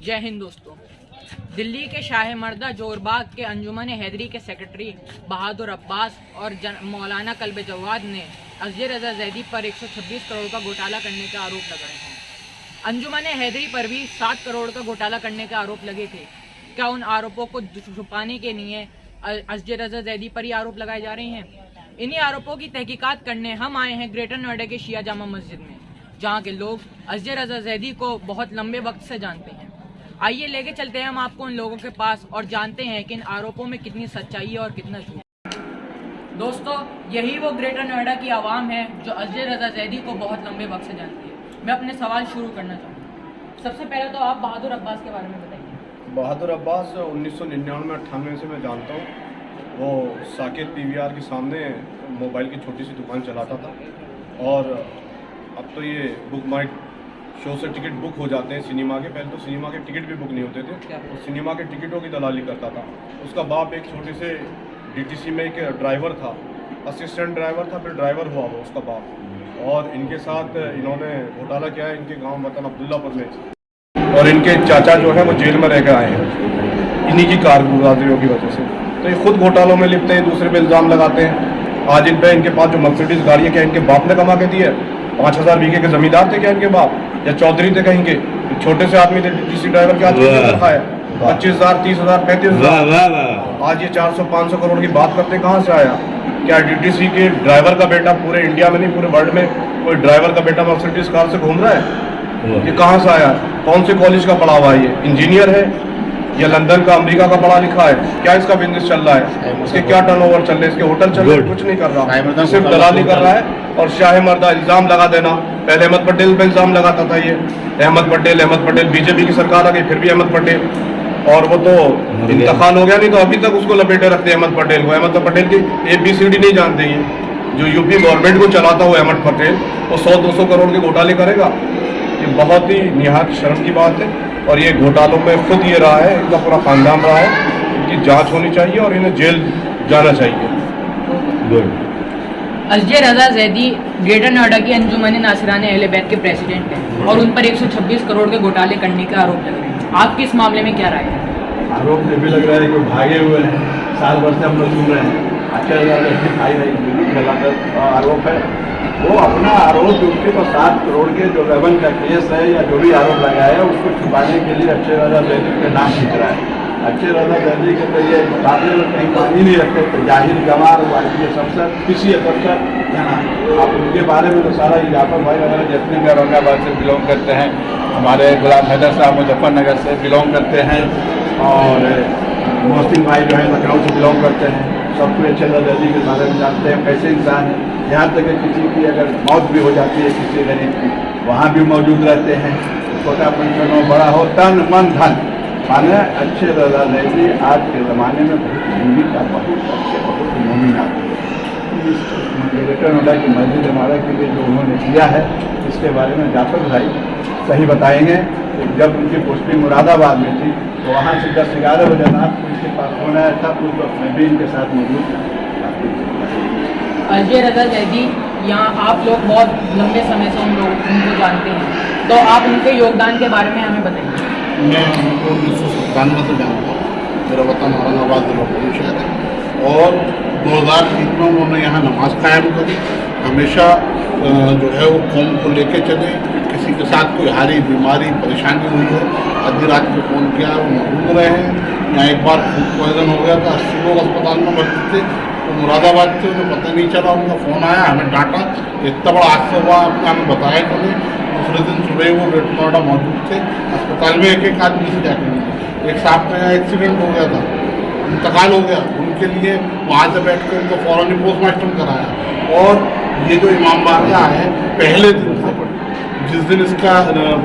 जय हिंद दोस्तों। दिल्ली के शाह मर्दा जोरबाग के अंजुमन हैदरी के सेक्रेटरी बहादुर अब्बास और मौलाना कल्ब जवाद ने अजहर रजा जैदी पर 126 करोड़ का घोटाला करने के आरोप लगाए हैं। अंजुमन हैदरी पर भी 7 करोड़ का घोटाला करने के आरोप लगे थे। क्या उन आरोपों को छुपाने के लिए अजहर रजा जैदी पर ही आरोप लगाए जा रहे हैं? इन्हीं आरोपों की तहकीकात करने हम आए हैं ग्रेटर नोएडा के शिया जामा मस्जिद में, जहाँ के लोग अजहर रजा जैदी को बहुत लंबे वक्त से जानते हैं। आइए लेके चलते हैं हम आपको उन लोगों के पास और जानते हैं कि इन आरोपों में कितनी सच्चाई है और कितना झूठ। दोस्तों, यही वो ग्रेटर नोएडा की आवाम है जो अजहर रजा जैदी को बहुत लंबे वक्त से जानती है। मैं अपने सवाल शुरू करना चाहूँगा। सबसे पहले तो आप बहादुर अब्बास के बारे में बताइए। बहादुर अब्बास 1999-98 से मैं जानता हूँ। वो साकेत पीवीआर के सामने मोबाइल की छोटी सी दुकान चलाता था और अब तो ये बुक माई शो से टिकट बुक हो जाते हैं सिनेमा के। पहले तो सिनेमा के टिकट भी बुक नहीं होते थे, तो सिनेमा के टिकटों की दलाली करता था। उसका बाप एक छोटे से डीटीसी में एक ड्राइवर था, असिस्टेंट ड्राइवर था, फिर ड्राइवर हुआ वो उसका बाप। और इनके साथ इन्होंने घोटाला किया है इनके गांव वतन अब्दुल्लापुर में। और इनके चाचा जो है वो जेल में रह के आए हैं इन्हीं की कारगुजारियों की वजह से। तो ये खुद घोटालों में लिपते हैं, दूसरे पे इल्ज़ाम लगाते हैं। आज इन पे इनके पास जो मर्सिडीज गाड़ी है, क्या इनके बाप ने कमा के दी है? 5000 बीघे के जमींदार थे क्या इनके बाप, या चौधरी थे कहीं के? छोटे से आदमी थे, डीटीसी ड्राइवर के आदमी रखा है 25,000, 30,000, 35,000। आज ये 400-500 करोड़ की बात करते कहाँ से आया? क्या डीटीसी के ड्राइवर का बेटा पूरे इंडिया में नहीं पूरे वर्ल्ड में कोई ड्राइवर का बेटा मर्सिडीज कार से घूम रहा है? ये कहाँ से आया? कौन से कॉलेज का पढ़ा हुआ है? ये इंजीनियर है या लंदन का अमेरिका का पढ़ा लिखा है? क्या इसका बिजनेस चल रहा है? इसके क्या टर्नओवर चल रहे हैं? इसके होटल चल रहे हैं? कुछ नहीं कर रहा, सिर्फ दलाली कर रहा है। और शाह मर्दा इल्ज़ाम लगा देना। पहले अहमद पटेल पे इल्ज़ाम लगाता था ये, अहमद पटेल बीजेपी की सरकार आ गई, फिर भी अहमद पटेल। और वो तो इंतकाल हो गया, नहीं तो अभी तक उसको लपेटे रखते हैं अहमद पटेल को। अहमद पटेल की ABCD नहीं जानते ये। जो यूपी गवर्नमेंट को चलाता हुआ अहमद पटेल, वो 100-200 करोड़ के घोटाले करेगा? ये बहुत ही निहायत शर्म की बात है। और ये घोटालों में खुद ये रहा है, इनका पूरा खानदान रहा है। इनकी जांच होनी चाहिए और इन्हें जेल जाना चाहिए। अजहर रजा जैदी ग्रेटर नोएडा की अंजुमन नासिरान अहले बैत के प्रेसिडेंट हैं और उन पर 126 करोड़ के घोटाले करने का आरोप लग रहे हैं। आपकी इस मामले में क्या राय है? आरोप ये भी लग रहा है कि भागे हुए हैं, साल भर से हम लोग सुन रहे हैं। आरोप है वो अपना आरोप जो उसके पास 7 करोड़ के जो गबन का केस है या जो भी आरोप लगाया है उसको छुपाने के लिए अजहर रजा जैदी का नाम खींच रहा है। अजहर रजा जैदी के तो ये मुकाबले में कहीं पानी नहीं रखते थे। जाहिर गवार IPS अफसर, PCS अफसर, आप उनके बारे में तो सारा जाफर भाई वगैरह जितने भी औरंगाबाद से बिलोंग करते हैं, हमारे गुलाम हैदर साहब मुजफ्फरनगर से बिलोंग करते हैं, और मोहसिन भाई जो है लखनऊ से बिलोंग करते हैं। सब कोई अजहर रजा जैदी के बारे में जानते हैं कैसे इंसान है। यहाँ तक कि किसी की अगर मौत भी हो जाती है किसी गरीब की, वहाँ भी मौजूद रहते हैं। छोटा पेंशन हो बड़ा हो, तन मन धन, माने अजहर रजा जैदी आज के ज़माने में बहुत जिंदगी का बहुत अच्छे बहुत मोमिन आदमी है। ग्रेटर नोएडा की मस्जिद हमारा के लिए जो उन्होंने किया है इसके बारे में जाफर भाई सही बताएंगे। जब उनकी पोस्टिंग मुरादाबाद में थी तो वहाँ से 10-11 बजे रात को इनके पास फोन आया था, उस वक्त मैं भी इनके साथ मौजूद था। अजहर रजा जैदी, यहाँ आप लोग बहुत लंबे समय से उनको जानते हैं, तो आप उनके योगदान के बारे में हमें बताइए। मैं उनको 1997 से जानता हूँ। मेरा वतन औरंगाबाद जिला शहर है और 2003 में उन्होंने यहाँ नमाज कायम करी। हमेशा जो है वो कौम को लेके चले। किसी के साथ कोई हारी बीमारी परेशानी हुई है, आधी रात को फ़ोन किया, वो मौजूद रहे हैं। यहाँ एक बार फूड पॉइजन हो गया था, 80 लोग अस्पताल में भर्ती थे, तो मुरादाबाद से उन्हें पता नहीं चला, उनका फ़ोन आया, हमें डांटा। इतना बड़ा हादसा हुआ आपने हमें बताया तो नहीं। दूसरे दिन सुबह वो ग्रेटर नोएडा मौजूद थे अस्पताल में, एक आदमी से जाकर मिले। एक साहब का यहाँ एक्सीडेंट हो गया था, इंतकाल हो गया, उनके लिए वहाँ से बैठ कर उनको फ़ौरन ही पोस्टमार्टम कराया। और ये जो इमाम बारगाह है, पहले दिन से जिस दिन इसका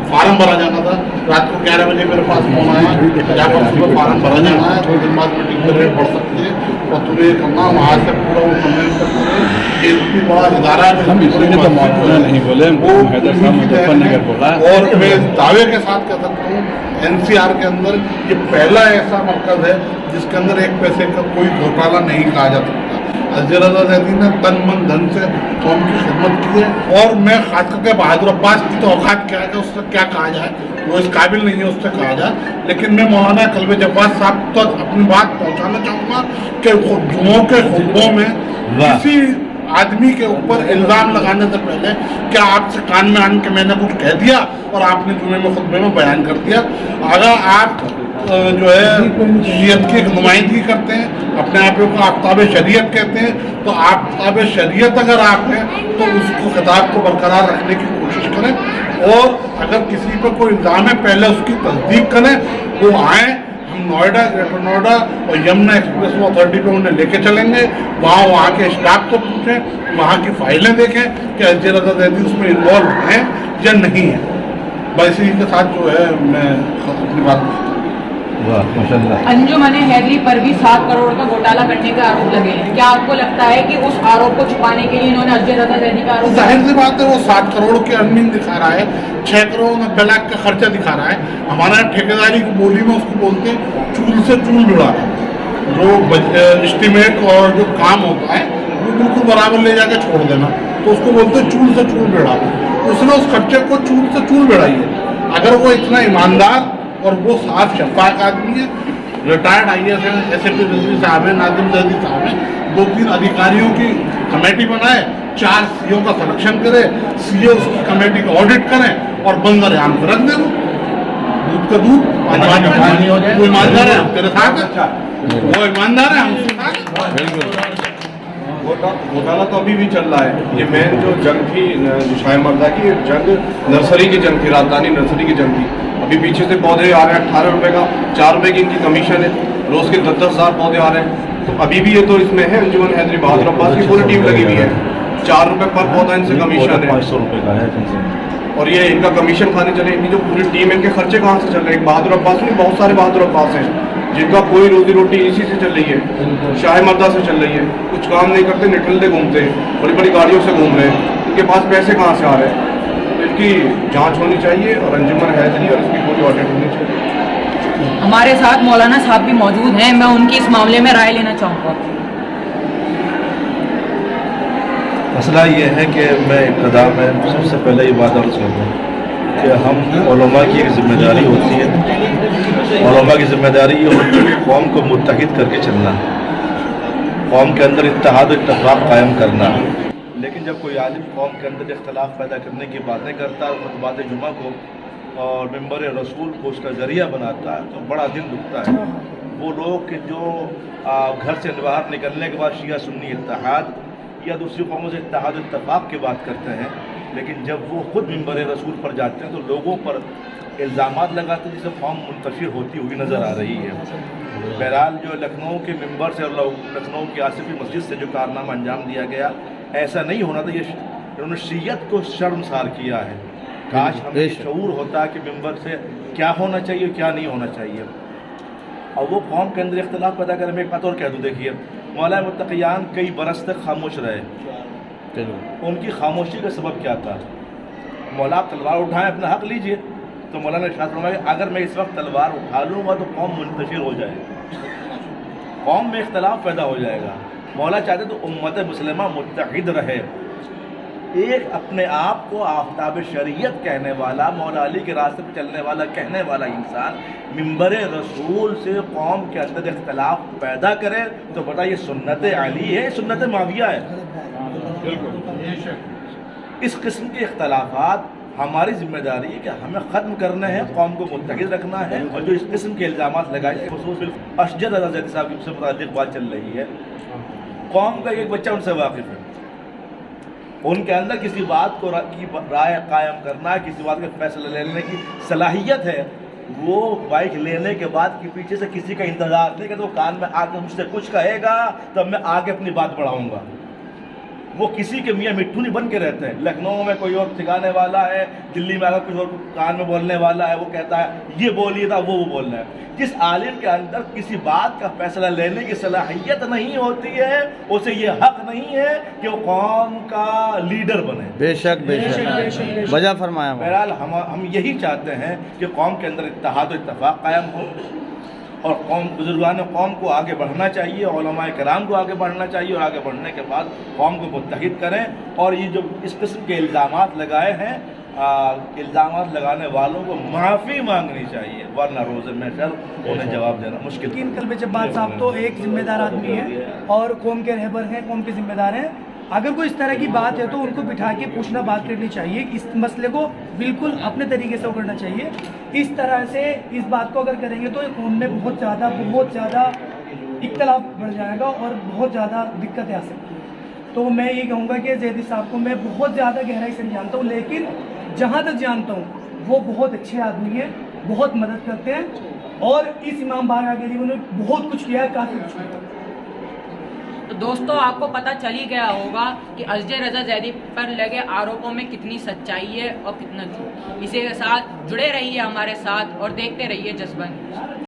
फार्म भरा जाना था, रात को 11 बजे मेरे पास फोन आया, जहाँ पर सुबह फार्म भरा जाना है, 2 दिन बाद मीटिंग में रेट बढ़ सकती है और तुम्हें ये करना, वहाँ से पूरा वो कन्वेंस करते हैं। ये इतनी बड़ा इदारा है, हम इसलिए तो मौजूद नहीं बोले, वो हैदर साहब मुजफ्फरनगर बोला। और मैं दावे के साथ कह सकता हूँ NCR के अंदर ये पहला ऐसा मरकज़ है जिसके अंदर 1 पैसे का कोई घोटाला नहीं कहा जा सकता। अज़ीर रज़ा ज़ैदी ने तन मन धन से कौम की खिदमत की है। और मैं खास करके बहादुर अब्बास की तो औकात क्या है, उससे क्या कहा जाए, वो इस काबिल नहीं है उससे कहा जाए। लेकिन मैं मौलाना कल्बे जब्बार साहब तक अपनी बात पहुँचाना चाहूँगा कि जुम्मों के खुतबों में किसी आदमी के ऊपर इल्ज़ाम लगाने से पहले क्या आपसे कान में आन के मैंने कुछ कह दिया और आपने जुम्मे में खुतबे में बयान कर दिया। अगर आप जो है शरीयत की नुमाइंदगी करते हैं, अपने आप को आफ्ताब शरीयत कहते हैं, तो आफ्ताब शरीयत अगर आप हैं तो उसको खिताब को बरकरार रखने की कोशिश करें। और अगर किसी पर कोई इल्ज़ाम है पहले उसकी तस्दीक करें, वो आएँ, हम नोएडा, ग्रेटर नोएडा और यमुना एक्सप्रेस अथॉरिटी पे उन्हें लेके चलेंगे। वहाँ के स्टाफ को पूछें, वहाँ की फाइलें देखें कि अज़ीर रज़ा ज़ैदी उसमें इन्वॉल्व हैं या नहीं है। बस इसी के साथ जो है मैं अपनी बात। अंजुमन हैदरी पर भी 7 करोड़ का घोटाला करने का आरोप लगे हैं। क्या आपको लगता है कि उस आरोप को छुपाने के लिए इन्होंने अज़ीर रज़ा ज़ैदी का आरोप? जाहिर सी बात है, वो 7 करोड़ की अर्निंग दिखा रहा है, 6 करोड़ 90 लाख का खर्चा दिखा रहा है। हमारा ठेकेदारी की बोली में उसको बोलते हैं चूल से चूल जुड़ाना। जो एस्टिमेट और जो काम होता है वो बिल्कुल बराबर ले जाके छोड़ देना, तो उसको बोलते हैं चूल से चूल बिड़ाना। उसने उस खर्चे को चूल से चूल बिड़ाई है। अगर वो इतना ईमानदार और वो साफ शफाक आदमी है, रिटायर्ड IAS SAP रिजवी साहब है, नाजिम ज़ैदी साहब है, 2-3 अधिकारियों की कमेटी बनाए, 4 CO का सिलेक्शन करे, CO उसकी कमेटी का ऑडिट करें और बंदर आम पर रख दे। वो दूध का दूध, वो ईमानदार है, हम तेरे साथ है, वो ईमानदार है, हम उसके साथ। घोटाला तो अभी भी चल रहा है। ये मेन जो जंग थी शाह मर्दा की, जंग नर्सरी की जंग थी, राजधानी नर्सरी की जंग थी। अभी पीछे से पौधे आ रहे हैं 18 रुपये का, 4 रुपये की इनकी कमीशन है, रोज़ के 10-10 हज़ार पौधे आ रहे हैं। तो अभी भी ये तो इसमें है, अंजुमन हैदरी बहादुर अब्बास की पूरी टीम लगी हुई है, 4 रुपये पर पौधा इनसे कमीशन है, 500 रुपये का है। और ये इनका कमीशन खाने चले। इनकी जो पूरी टीम है, इनके खर्चे कहाँ से चल रहे हैं? बहादुर अब्बास नहीं, बहुत सारे बहादुर अब्बास हैं जिनका कोई रोजी रोटी इसी से चल रही है, शाह मर्दा से चल रही है। कुछ काम नहीं करते, निठल्ले घूमते हैं, बड़ी बड़ी गाड़ियों से घूम रहे हैं, इनके पास पैसे कहाँ से आ रहे हैं? तो इनकी जांच होनी चाहिए और अंजुमन हैदरी और इसकी पूरी ऑडिट होनी चाहिए। हमारे साथ मौलाना साहब भी मौजूद हैं, मैं उनकी इस मामले में राय लेना चाहूँगा। मसला ये है कि मैं इब्तदा में सबसे पहले ये बात अर्ज़ कर दूँ कि हम उलमा की एक ज़िम्मेदारी होती है, उलमा की ज़िम्मेदारी ये होती है कौम को मुत्तहिद करके चलना, कौम के अंदर इत्तेहाद इत्तफ़ाक़ कायम करना। लेकिन जब कोई आदमी कौम के अंदर इख्तलाफ पैदा करने की बातें करता है और खुतबात जुमा को और मिंबर रसूल को उसका ज़रिया बनाता है तो बड़ा दिल दुखता है। वो लोग कि जो घर से बाहर निकलने के बाद शिया सुन्नी इत्तेहाद या दूसरी कौमों से इत्तेहाद इत्तफ़ाक़ की बात करते हैं, लेकिन जब वो खुद मिंबर रसूल पर जाते हैं तो लोगों पर इल्ज़ामात लगाते हैं जिससे कौम मुंतशिर होती हुई नज़र आ रही है। बहरहाल जो लखनऊ के मिंबर से और लखनऊ की आसिफी मस्जिद से जो कारनामा अंजाम दिया गया, ऐसा नहीं होना था। ये इन्होंने शीयत को शर्मसार किया है। काश हमें शऊर होता कि मिंबर से क्या होना चाहिए क्या नहीं होना चाहिए, और वो कौम के अंदर इख्तलाफ पैदा करें। मैं एक बात और कह दूँ, देखिए मौलाना मुत्तक़ियान कई बरस तक खामोश रहे, उनकी खामोशी का सबब क्या था? मौला आप तलवार उठाएं, अपना हक लीजिए। तो मौलाना इरशाद फरमाया अगर मैं इस वक्त तलवार उठा लूँगा तो कौम मुंतशिर हो जाएगी, कौम में इख्तलाफ पैदा हो जाएगा। मौला चाहते तो उम्मत मुस्लिमा मुत्तहिद रहे। एक अपने आप को आफ्ताब शरीयत कहने वाला, मौला अली के रास्ते पर चलने वाला कहने वाला इंसान मिंबर रसूल से कौम के अंदर इख्तलाफ पैदा करे तो बता ये सुन्नत अली है, सुन्नत माविया है। इस किस्म के इख्तलाफात हमारी जिम्मेदारी है कि हमें ख़त्म करना है, कौम को मुत्तहिद रखना है। और जो इस किस्म के इल्ज़ामात लगाए, खसूस अशजर रज़ा ज़ैदी साहब से मुताल्लिक़ बात चल रही है, कौम का एक बच्चा उनसे वाकिफ़ है, उनके अंदर किसी बात को की राय कायम करना, किसी बात का फैसला लेने की सलाहियत है। वो बाइक लेने के बाद कि पीछे से किसी का इंतज़ार नहीं करता, वो कान में आकर मुझसे कुछ कहेगा तब मैं आगे अपनी बात बढ़ाऊँगा। वो किसी के मियाँ मिट्ठू नहीं बन के रहते हैं। लखनऊ में कोई और सिखाने वाला है, दिल्ली में अगर कुछ और कान में बोलने वाला है, वो कहता है ये बोलिए था, वो बोलना है। जिस आलिम के अंदर किसी बात का फैसला लेने की सलाहियत नहीं होती है, उसे ये हक नहीं है कि वो कौम का लीडर बने। बेशक बेशक वजह फरमाया। बहरहाल हम यही चाहते हैं कि कौम के अंदर इत्तेहाद और इत्तफाक कायम हो, और कौम बुजुर्गान कौम को आगे बढ़ना चाहिए, उलमाए कराम को आगे बढ़ना चाहिए और आगे बढ़ने के बाद कौम को मुत्तहिद करें। और ये जो इस किस्म के इल्ज़ामात लगाए हैं, इल्ज़ामात लगाने वालों को माफ़ी मांगनी चाहिए, वरना रोज़े में शर उन्हें जवाब देना मुश्किल। लेकिन कल्बे जब्बार साहब तो एक जिम्मेदार आदमी है और कौम के रहबर हैं, कौम के जिम्मेदार हैं। अगर कोई इस तरह की बात है तो उनको बिठा के पूछना, बात करनी चाहिए। इस मसले को बिल्कुल अपने तरीके से उकड़ना चाहिए। इस तरह से इस बात को अगर करेंगे तो कौम में बहुत ज़्यादा इख्तलाफ बढ़ जाएगा और बहुत ज़्यादा दिक्कतें आ सकती हैं। तो मैं ये कहूँगा कि ज़ैदी साहब को मैं बहुत ज़्यादा गहराई से जानता हूँ, लेकिन जहाँ तक जानता हूँ वो बहुत अच्छे आदमी हैं, बहुत मदद करते हैं और इस इमाम बारगाह के लिए उन्होंने बहुत कुछ किया है, काफ़ी कुछ किया। तो दोस्तों, आपको पता चल ही गया होगा कि असजर रज़ा ज़ैदी पर लगे आरोपों में कितनी सच्चाई है और कितना झूठ। इसी के साथ जुड़े रहिए हमारे साथ और देखते रहिए जज्बा न्यूज़।